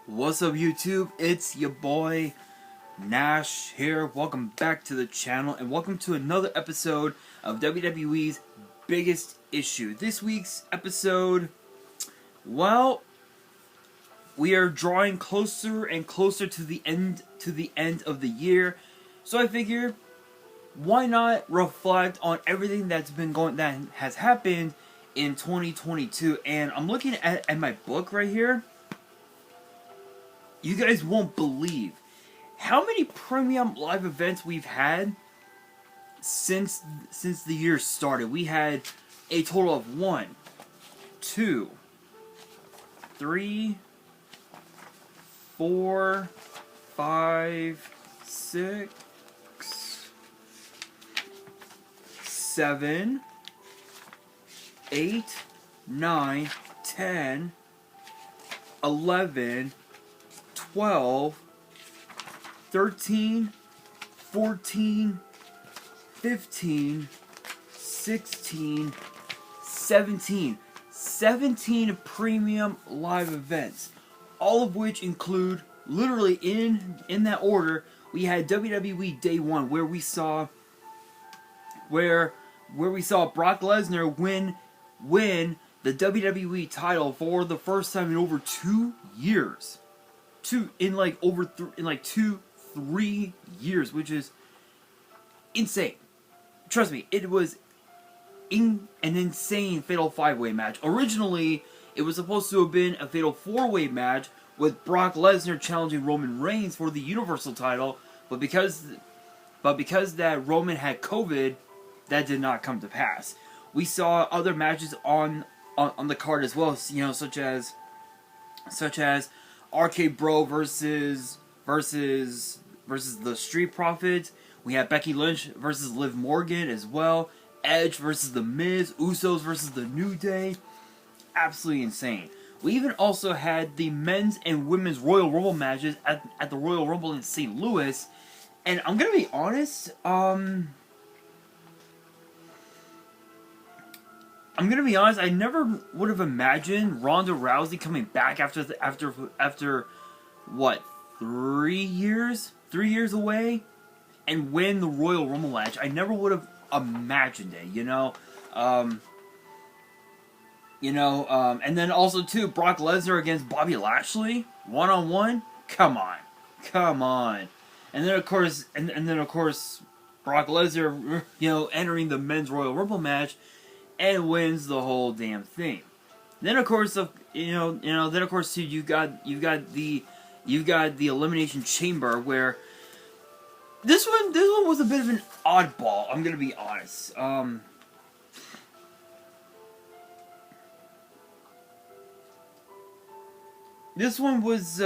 What's up YouTube? It's your boy Nash here. Welcome back to the channel and welcome to another episode of WWE's Biggest Issue. This week's episode, well, we are drawing closer and closer to the end of the year. So I figure, why not reflect on everything that has happened in 2022? And I'm looking at my book right here. You guys won't believe how many premium live events we've had since the year started. We had a total of 1, 2, 3, 4, 5, 6, 7, 8, 9, 10, 11, 12, 13, 14, 15, 16, 17. 17 premium live events. All of which include, literally in that order, we had WWE Day 1 where we saw Brock Lesnar win the WWE title for the first time in over 2 years. In 2-3 years, which is insane. Trust me, it was an insane Fatal 5-Way match. Originally, it was supposed to have been a Fatal 4-Way match with Brock Lesnar challenging Roman Reigns for the Universal title, but because that Roman had COVID, that did not come to pass. We saw other matches on the card as well, you know, such as RK Bro versus the Street Profits. We had Becky Lynch versus Liv Morgan as well. Edge versus The Miz. Usos versus The New Day. Absolutely insane. We even also had the men's and women's Royal Rumble matches at the Royal Rumble in St. Louis. And I'm gonna be honest, I never would have imagined Ronda Rousey coming back after what, 3 years? 3 years away? And win the Royal Rumble match. I never would have imagined it, you know? And then also too, Brock Lesnar against Bobby Lashley, 1-on-1? Come on. And then of course Brock Lesnar, entering the men's Royal Rumble match and wins the whole damn thing. Then of course, too, you've got the Elimination Chamber, where this one was a bit of an oddball. I'm gonna be honest. This one was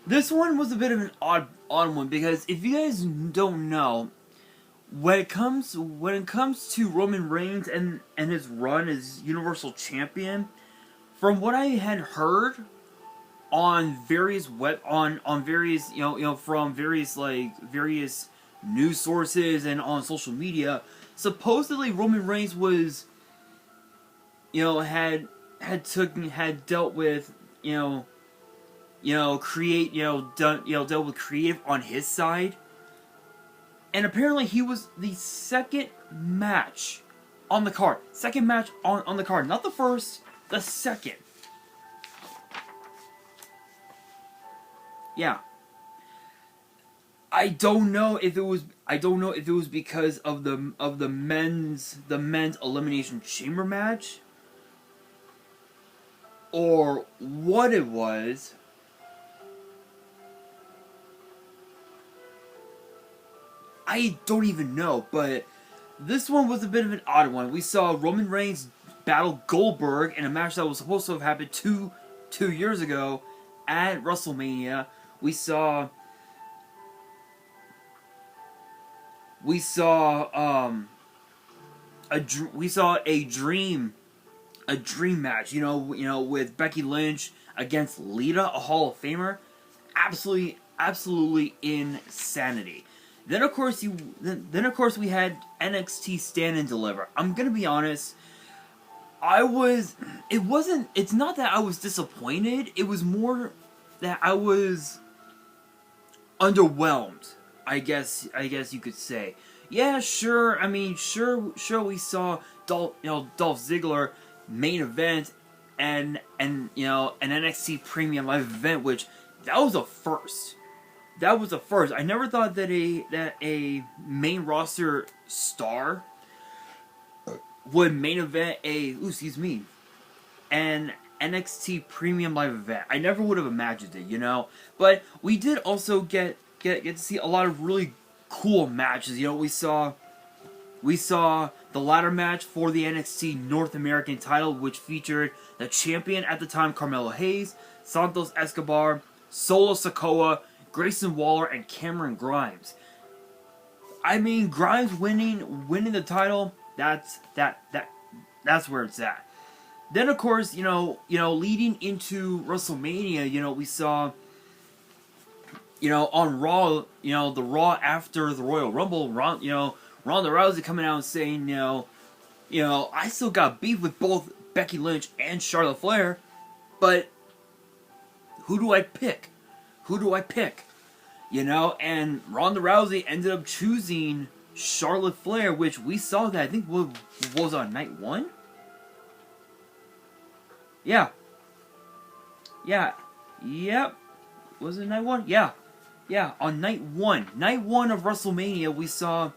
This one was a bit of an odd one, because if you guys don't know, when it comes to Roman Reigns and his run as Universal Champion, from what I had heard on various from various news sources and on social media, supposedly Roman Reigns was had dealt with dealt with creative on his side. And apparently he was the second match on the card. Second match on the card. Not the first, the second. Yeah. I don't know if it was because of the men's Elimination Chamber match, or what it was. I don't even know, but this one was a bit of an odd one. We saw Roman Reigns battle Goldberg in a match that was supposed to have happened two years ago at WrestleMania. We saw a dream match, with Becky Lynch against Lita, a Hall of Famer. Absolutely insanity. Then of course we had NXT Stand and Deliver. I'm gonna be honest, It's not that I was disappointed. It was more that I was underwhelmed. I guess you could say. Yeah, sure. I mean, sure. We saw Dolph Ziggler main event and an NXT Premium Live event, which that was a first. That was a first. I never thought that a main roster star would main event an NXT Premium Live event. I never would have imagined it, you know. But we did also get to see a lot of really cool matches. You know, we saw the ladder match for the NXT North American title, which featured the champion at the time, Carmelo Hayes, Santos Escobar, Solo Sikoa, Grayson Waller, and Cameron Grimes. I mean, Grimes winning the title, that's where it's at. Then, of course, leading into WrestleMania, we saw, on Raw, the Raw after the Royal Rumble, Ronda Rousey coming out and saying, I still got beef with both Becky Lynch and Charlotte Flair, but who do I pick? And Ronda Rousey ended up choosing Charlotte Flair, which we saw that, I think, was on night 1? Yeah. Yep. Was it night 1? Yeah. On night 1. Night 1 of WrestleMania, we saw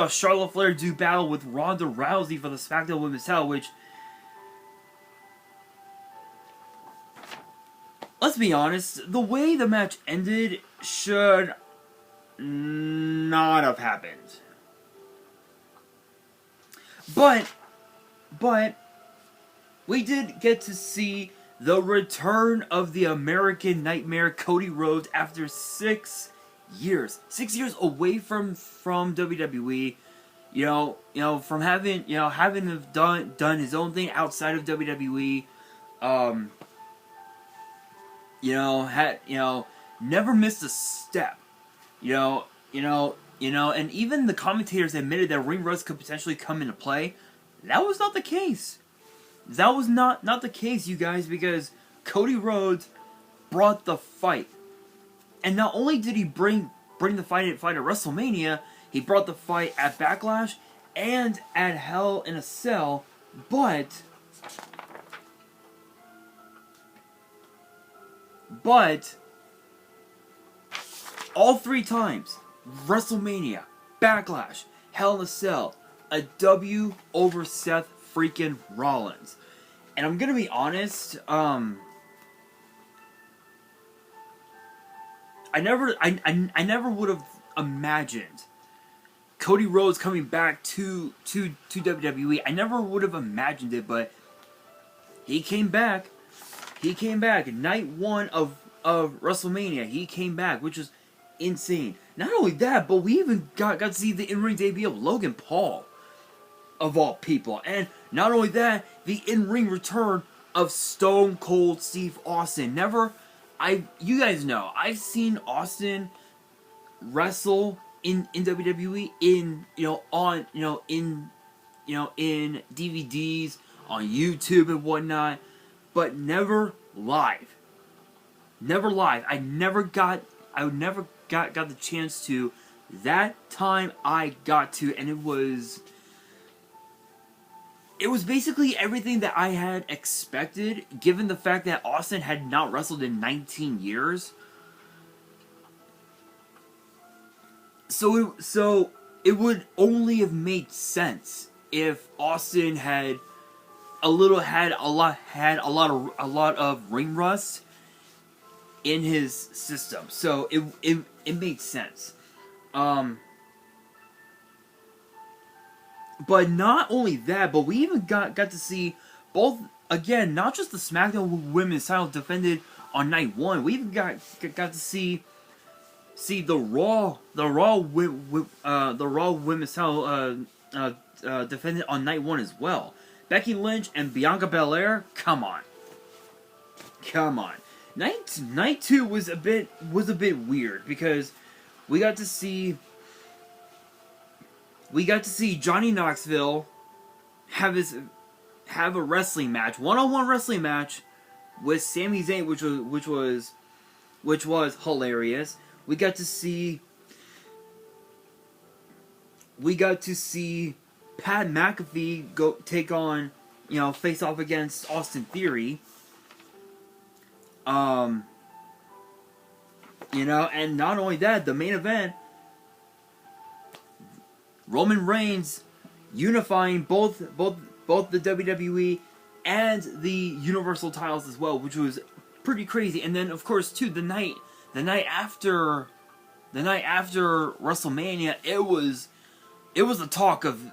Charlotte Flair do battle with Ronda Rousey for the SmackDown Women's title, which, let's be honest, the way the match ended should not have happened. But we did get to see the return of the American Nightmare, Cody Rhodes, after 6 years. 6 years away from WWE. From having done his own thing outside of WWE. Never missed a step. And even the commentators admitted that ring rust could potentially come into play. That was not the case. That was not the case, you guys, because Cody Rhodes brought the fight. And not only did he bring the fight at WrestleMania, he brought the fight at Backlash and at Hell in a Cell, but all 3 times, WrestleMania, Backlash, Hell in a Cell, a W over Seth freaking Rollins. And I'm gonna be honest, I never would have imagined Cody Rhodes coming back to WWE. I never would have imagined it, but he came back. Night 1 of WrestleMania, he came back, which was insane. Not only that, but we even got to see the in-ring debut of Logan Paul, of all people. And not only that, the in-ring return of Stone Cold Steve Austin. You guys know, I've seen Austin wrestle in WWE in DVDs, on YouTube and whatnot, but never live. I never got the chance to. That time I got to, and it was basically everything that I had expected, given the fact that Austin had not wrestled in 19 years. So it would only have made sense if Austin had a lot of ring rust in his system. So it made sense. But not only that, but we even got to see both, again, not just the SmackDown Women's title defended on night 1. We even got to see the Raw Women's title defended on night 1 as well. Becky Lynch and Bianca Belair, come on. Night 2 was a bit weird because we got to see Johnny Knoxville have his have a wrestling match, one-on-one wrestling match with Sami Zayn, which was hilarious. We got to see Pat McAfee go take on, face off against Austin Theory. And not only that, the main event, Roman Reigns unifying both the WWE and the Universal titles as well, which was pretty crazy. And then, of course, too, the night after WrestleMania, it was the talk of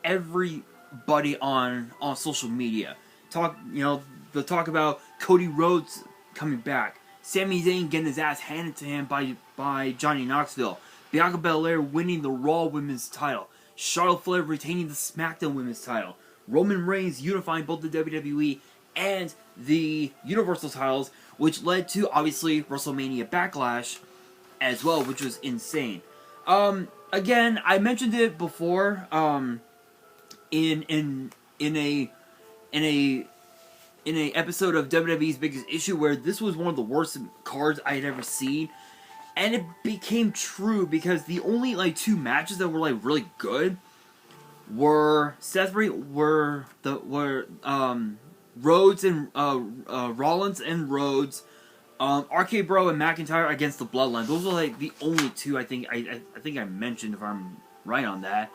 everybody on social media. The talk about Cody Rhodes coming back, Sami Zayn getting his ass handed to him by Johnny Knoxville, Bianca Belair winning the Raw Women's title, Charlotte Flair retaining the SmackDown Women's title, Roman Reigns unifying both the WWE and the Universal titles, which led to, obviously, WrestleMania Backlash as well, which was insane. Again, I mentioned it before, in a episode of WWE's Biggest Issue, where this was one of the worst cards I had ever seen, and it became true because the only two matches that were really good were Rhodes and Rollins and Rhodes, RK Bro and McIntyre against the Bloodline. Those were the only two I think I mentioned, if I'm right on that.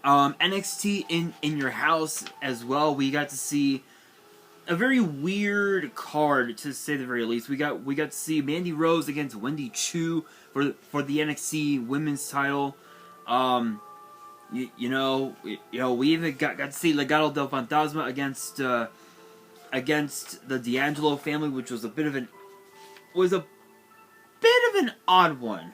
NXT in your house as well. We got to see a very weird card, to say the very least. We got to see Mandy Rose against Wendy Chu for the NXT Women's title. We even got to see Legado del Fantasma against the D'Angelo family, which was a bit of an odd one,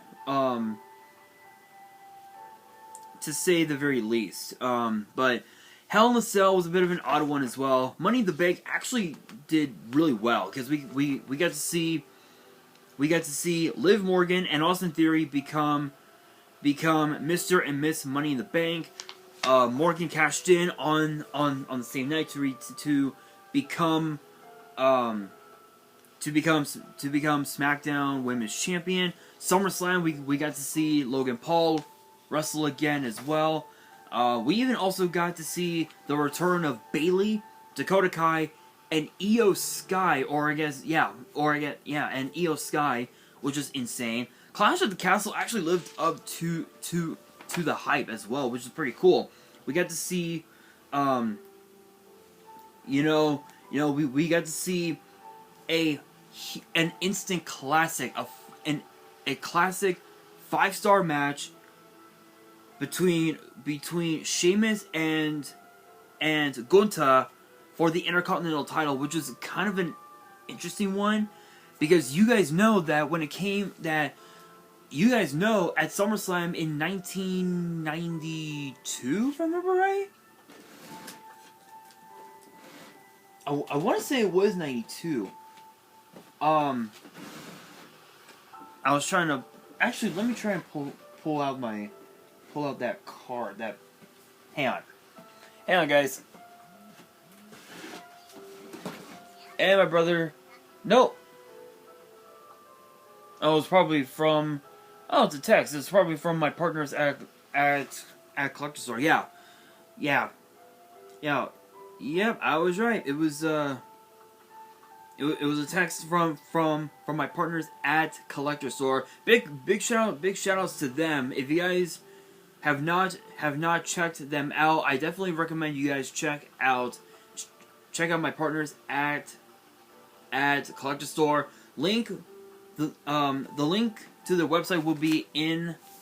to say the very least. But Hell in a Cell was a bit of an odd one as well. Money in the Bank actually did really well because we got to see Liv Morgan and Austin Theory become Mr. and Miss Money in the Bank. Morgan cashed in on the same night to become SmackDown Women's Champion. SummerSlam, we got to see Logan Paul wrestle again as well. We even also got to see the return of Bayley, Dakota Kai, and Io Sky, and Io Sky, which is insane. Clash at the Castle actually lived up to the hype as well, which is pretty cool. We got to see, we got to see an instant classic, a classic 5-star match between Sheamus and Gunther for the Intercontinental title, which is kind of an interesting one, because you guys know at SummerSlam in 1992, if I remember right? I want to say it was 92. I was trying to... Actually, let me try and pull out that card. Hang on, guys. And my brother... Nope. Oh, it's probably from... Oh, it's a text. It's probably from my partners at Collector Store. Yeah. Yep, I was right. It was a text from my partners at Collector Store. Big shout outs to them. If you guys have not checked them out, I definitely recommend you guys check out my partners at Collector Store. The link to their website will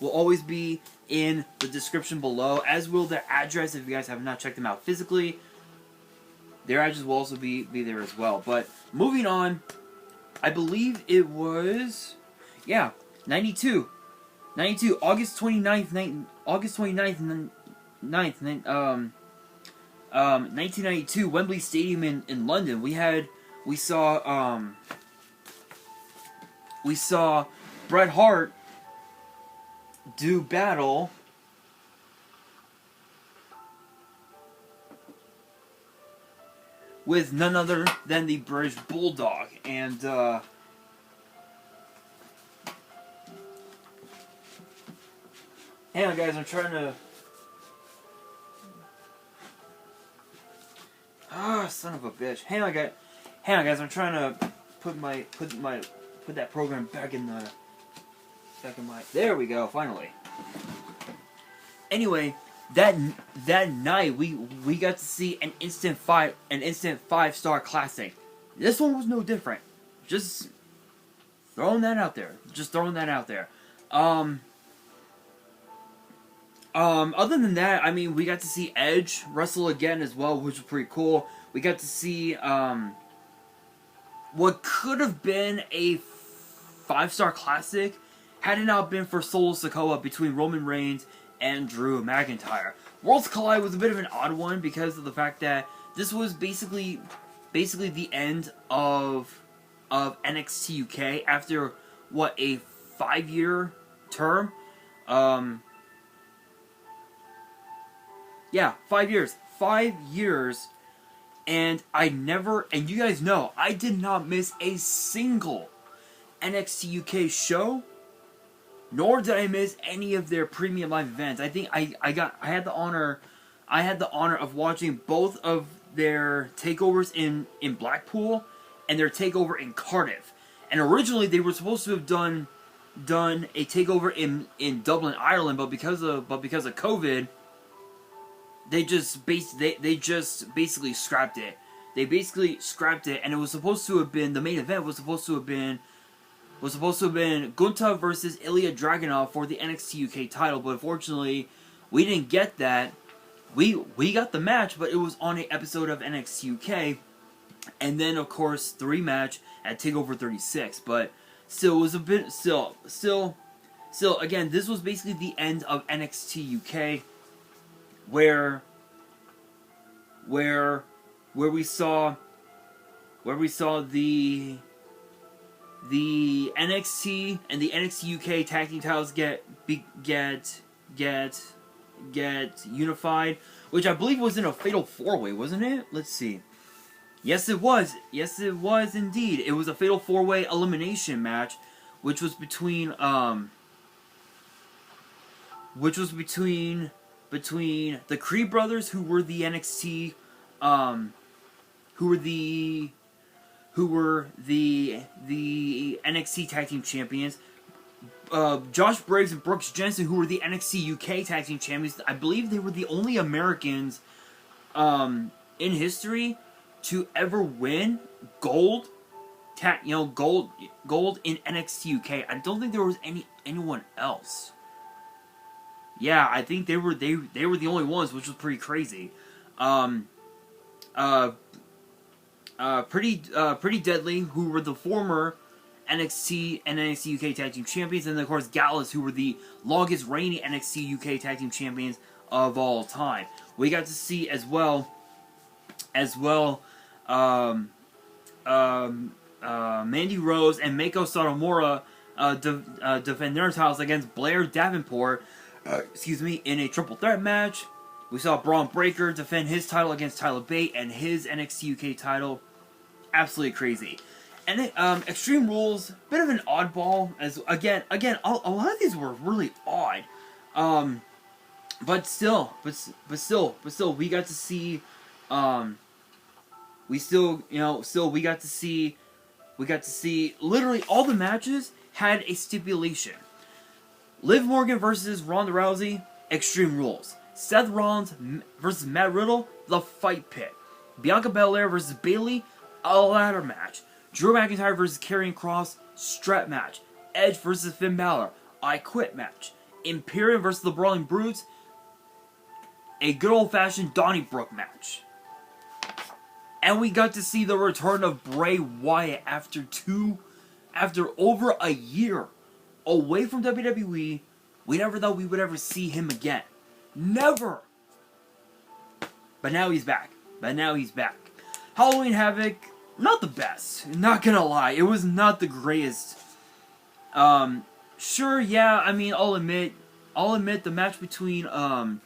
always be in the description below, as will their address if you guys have not checked them out physically. Their address will also be there as well. But moving on, I believe it was 92, August 29th, 1992, Wembley Stadium in London. We saw Bret Hart do battle with none other than the British Bulldog. And, hang on, guys, I'm trying to... son of a bitch. Hang on, guys, I'm trying to put that program back in my... There we go, finally. Anyway, that night we got to see an instant 5-star classic. This one was no different. Just throwing that out there. Other than that, I mean, we got to see Edge wrestle again as well, which was pretty cool. We got to see what could have been a 5-star classic had it not been for Solo Sikoa between Roman Reigns and Drew McIntyre. Worlds Collide was a bit of an odd one because of the fact that this was basically the end of NXT UK after what, a 5-year term. Yeah, 5 years. 5 years. And and you guys know, I did not miss a single NXT UK show, nor did I miss any of their premium live events. I think I had the honor of watching both of their takeovers in Blackpool and their takeover in Cardiff. And originally they were supposed to have done a takeover in Dublin, Ireland, but because of COVID, they just basically scrapped it. They basically scrapped it, and it was supposed to have been, the main event was supposed to have been Gunta versus Ilya Dragunov for the NXT UK title, but unfortunately, we didn't get that. We got the match, but it was on an episode of NXT UK, and then of course the rematch at TakeOver 36. But still, it was a bit still. Again, this was basically the end of NXT UK, where we saw the NXT and the NXT UK tag team titles get unified, which I believe was in a fatal 4-way, wasn't it? Let's see. Yes, it was. Yes, it was indeed. It was a fatal 4-way elimination match, which was between the Creed brothers, who were the NXT, who were the NXT Tag Team Champions, Josh Briggs and Brooks Jensen, who were the NXT UK Tag Team Champions. I believe they were the only Americans in history to ever win gold in NXT UK. I don't think there was anyone else. Yeah, I think they were the only ones, which was pretty crazy. Pretty Deadly, who were the former NXT and NXT UK Tag Team Champions, and then of course Gallus, who were the longest reigning NXT UK Tag Team Champions of all time. We got to see as well, Mandy Rose and Meiko Satomura defend their titles against Blair Davenport, in a triple threat match. We saw Braun Breaker defend his title against Tyler Bate and his NXT UK title. Absolutely crazy. And then, Extreme Rules, bit of an oddball, as again, a lot of these were really odd. But still, we got to see, we got to see literally all the matches had a stipulation. Liv Morgan versus Ronda Rousey, Extreme Rules. Seth Rollins versus Matt Riddle, The Fight Pit. Bianca Belair versus Bayley, a ladder match. Drew McIntyre versus Karrion Kross, strap match. Edge versus Finn Balor, I Quit match. Imperium versus the Brawling Brutes, a good old-fashioned Donnybrook match. And we got to see the return of Bray Wyatt after over a year away from WWE. We never thought we would ever see him again. Never! But now he's back. Halloween Havoc, not the best. Not gonna lie. It was not the greatest. Sure, yeah, I mean, I'll admit the match between, I'll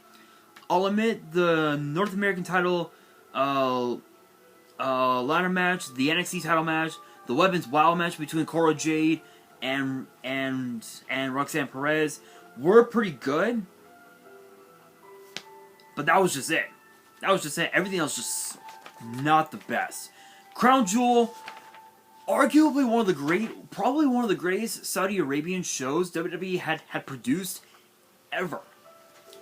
admit the North American title, ladder match, the NXT title match, the Women's Wild match between Cora Jade and Roxanne Perez were pretty good, but that was just it. That was just it. Everything else just not the best. Crown Jewel, arguably probably one of the greatest Saudi Arabian shows WWE had produced ever,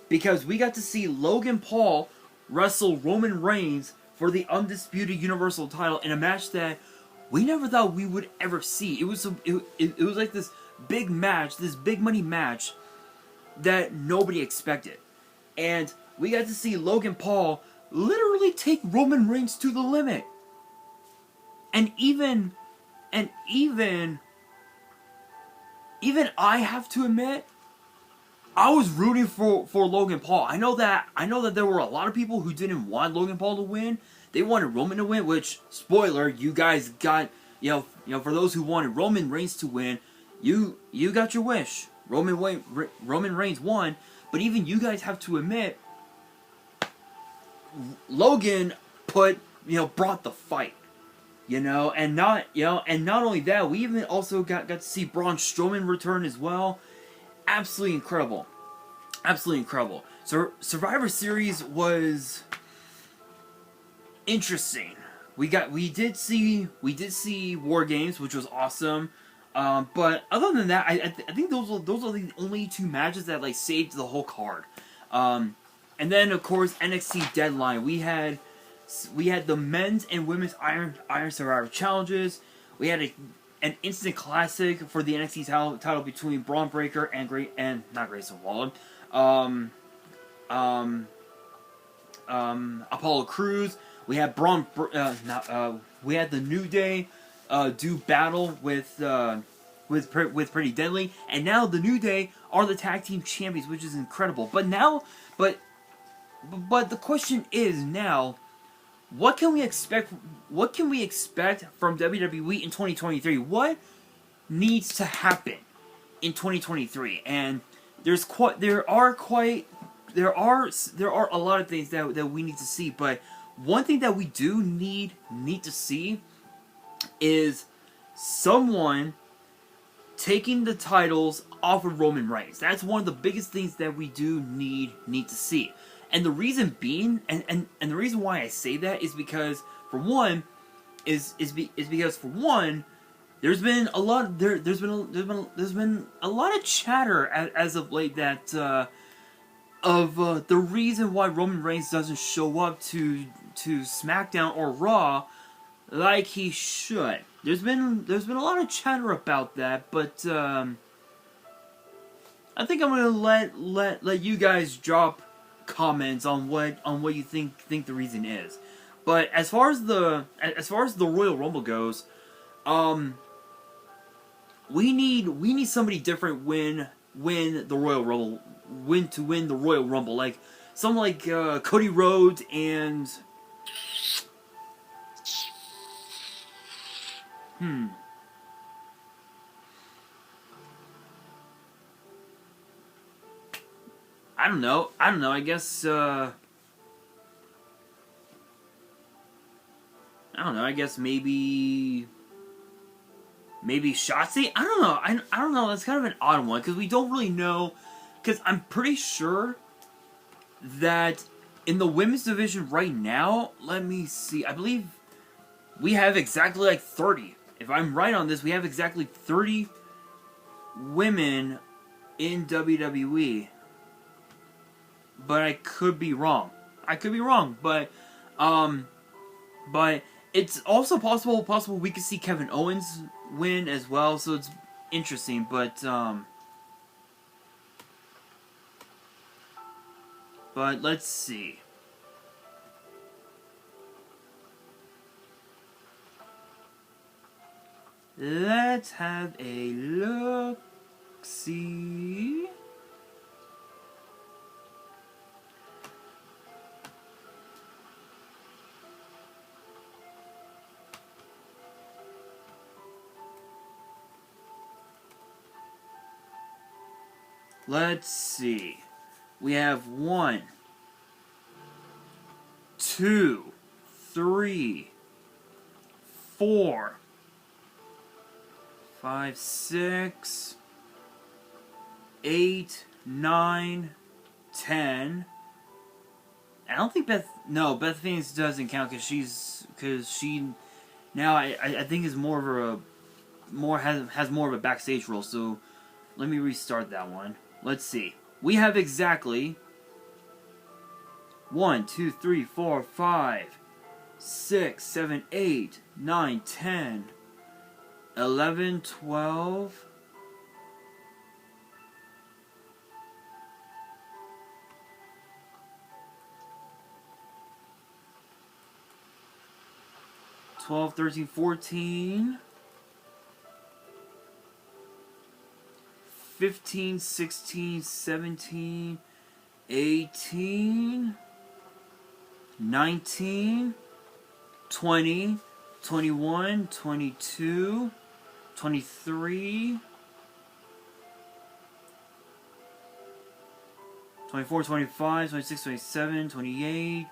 because we got to see Logan Paul wrestle Roman Reigns for the undisputed Universal title in a match that we never thought we would ever see. It was like this big match, this big money match that nobody expected. And we got to see Logan Paul literally take Roman Reigns to the limit. And even I have to admit, I was rooting for Logan Paul. I know that there were a lot of people who didn't want Logan Paul to win. They wanted Roman to win, which, spoiler, you guys got, you know, for those who wanted Roman Reigns to win, you got your wish. Roman Reigns won, but even you guys have to admit, Logan brought the fight, and not only that, we even also got to see Braun Strowman return as well. Absolutely incredible. Absolutely incredible. So Survivor Series was interesting. We did see War Games, which was awesome. But other than that, I think those are the only two matches that saved the whole card. And then of course NXT Deadline. We had the men's and women's Iron Survivor challenges. We had an instant classic for the NXT title between Braun Breaker and not Grayson Waller, Apollo Crews. We had we had the New Day do battle with Pretty Deadly, and now the New Day are the tag team champions, which is incredible. But the question is now, what can we expect? What can we expect from WWE in 2023? What needs to happen in 2023? And there are a lot of things that we need to see. But one thing that we do need to see is someone taking the titles off of Roman Reigns. That's one of the biggest things that we do need to see. And the reason being, and the reason why I say that is because, for one, there's been a lot of chatter as of late that of the reason why Roman Reigns doesn't show up to SmackDown or Raw like he should. There's been a lot of chatter about that, but I think I'm gonna let you guys drop comments on what you think the reason is. But as far as the Royal Rumble goes, we need somebody different win the Royal Rumble, win the Royal Rumble, like someone like Cody Rhodes and I don't know. I guess I guess maybe Shotzi? I don't know. I don't know. That's kind of an odd one because we don't really know. Because I'm pretty sure that in the women's division right now, let me see. I believe we have exactly 30. If I'm right on this, we have exactly 30 women in WWE. But I could be wrong. But it's also possible we could see Kevin Owens win as well, so it's interesting, but let's see. Let's have a look. See. Let's see. We have 1, 2, 3, 4, 5, 6, 8, 9, 10. I don't think Beth Phoenix doesn't count because she now I think is more of a has more of a backstage role. So let me restart that one. Let's see. We have exactly 1, 2, 3, 4, 5, 6, 7, 8, 9, 10, 11, 12. 12, 13, 14, 15, 16, 17, 18, 19, 20, 21, 22, 23, 24, 25, 26, 27, 28,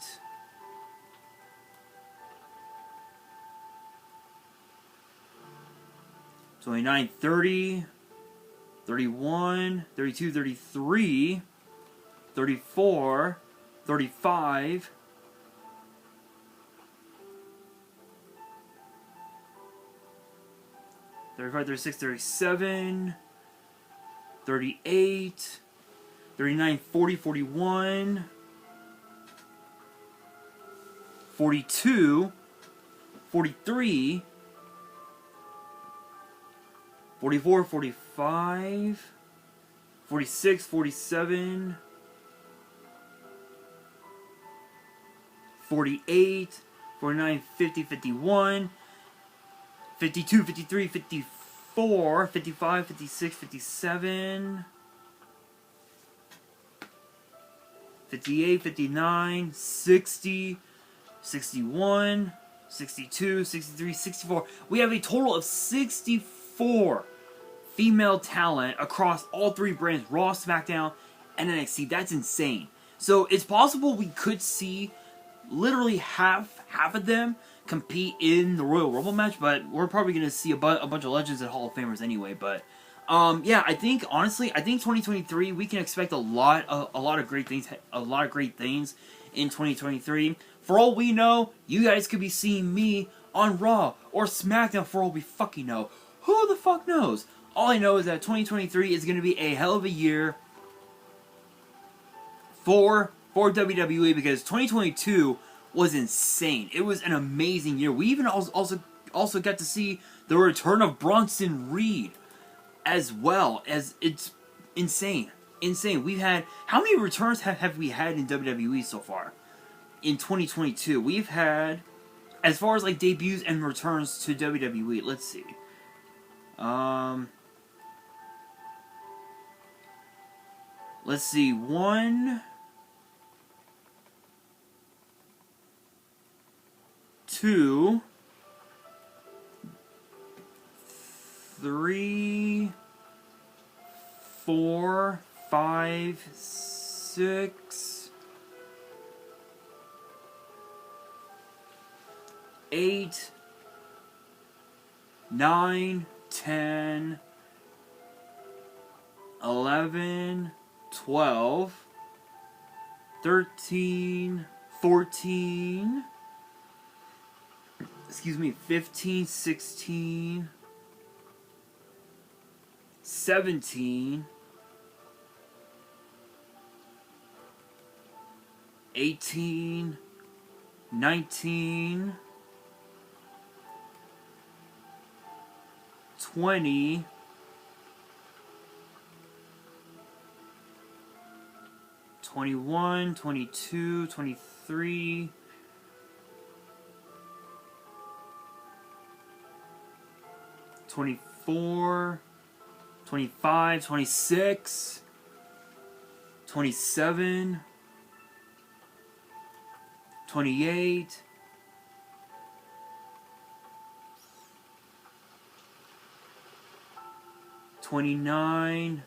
29, 30, 31, 32, 33, 34, 35, 35, 36, 37, 38, 39, 40, 41, 42, 43, 44, 45, 46, 47, 48, 49, 50, 51, 52, 53, 54, 55, 56, 57, 58, 59, 60, 61, 62, 63, 64. We have a total of 64 female talent across all three brands, Raw, SmackDown, and NXT. That's insane. So it's possible we could see literally half of them compete in the Royal Rumble match, but we're probably going to see a bunch of legends and Hall of Famers anyway. But yeah, I think honestly, 2023 we can expect a lot of great things, in 2023. For all we know, you guys could be seeing me on Raw or SmackDown. For all we fucking know, who the fuck knows? All I know is that 2023 is going to be a hell of a year for WWE, because 2022 was insane. It was an amazing year. We even also got to see the return of Bronson Reed as well. As it's insane. We've had, how many returns have we had in WWE so far in 2022? We've had, as far as like debuts and returns to WWE, let's see. Let's see. 1, 2, 3, 4, 5, 6, 8, 9, 10, 11, 12, 13, 14, 15, 16, 17, 18, 19, 20, 21, 22, 23, 24, 25, 26, 27, 28, 29,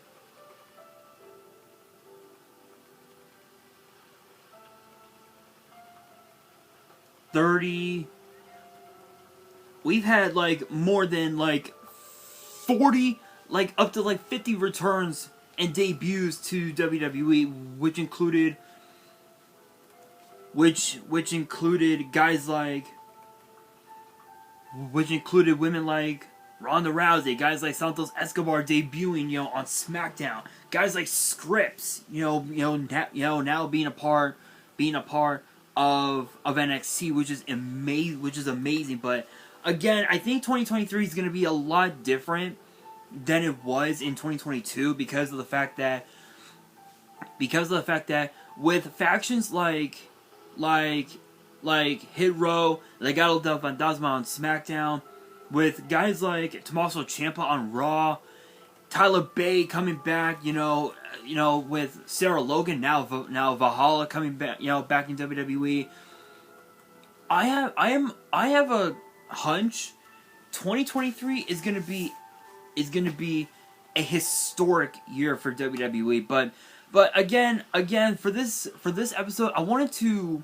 30, we've had like more than like 40, like up to like 50 returns and debuts to WWE, which included guys like, which included women like Ronda Rousey, guys like Santos Escobar debuting, on SmackDown, guys like Scripps, now being a part of NXT, which is amazing. But again, I think 2023 is going to be a lot different than it was in 2022 because of the fact that with factions like Hit Row, Legado del Fantasma on SmackDown, with guys like Tommaso Ciampa on Raw, Tyler Bate coming back, with Sarah Logan now Valhalla coming back, back in WWE. I have a hunch 2023 is gonna be a historic year for WWE. But again for this episode, I wanted to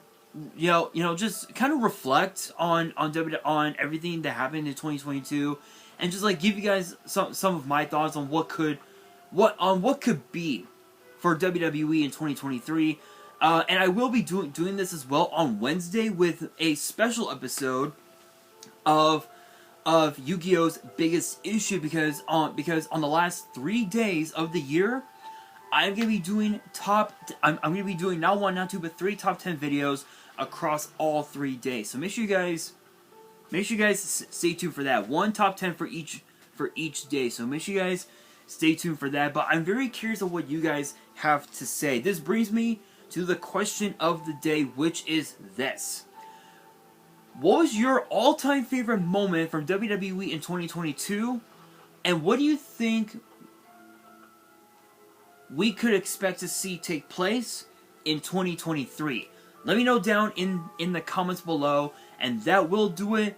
just kind of reflect on everything that happened in 2022, and just like give you guys some of my thoughts on what could be for WWE in 2023. And I will be doing this as well on Wednesday with a special episode of Yu-Gi-Oh's biggest issue, because on the last 3 days of the year, I'm gonna be doing I'm gonna be doing not one, not two, but 3 top 10 videos across all 3 days. So make sure you guys stay tuned for that. 1 top 10 for each day. So make sure you guys stay tuned for that. But I'm very curious of what you guys have to say. This brings me to the question of the day, which is this: what was your all-time favorite moment from WWE in 2022? And what do you think we could expect to see take place in 2023? Let me know down in the comments below, and that will do it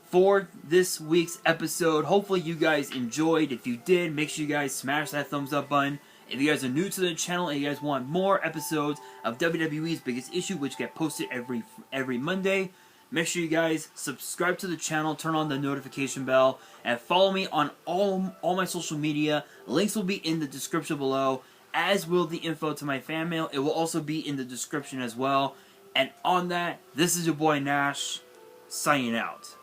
for this week's episode. Hopefully you guys enjoyed. If you did, make sure you guys smash that thumbs up button. If you guys are new to the channel and you guys want more episodes of WWE's Biggest Issue, which get posted every Monday, make sure you guys subscribe to the channel, turn on the notification bell, and follow me on all my social media. Links will be in the description below, as will the info to my fan mail. It will also be in the description as well. And on that, this is your boy Nash, signing out.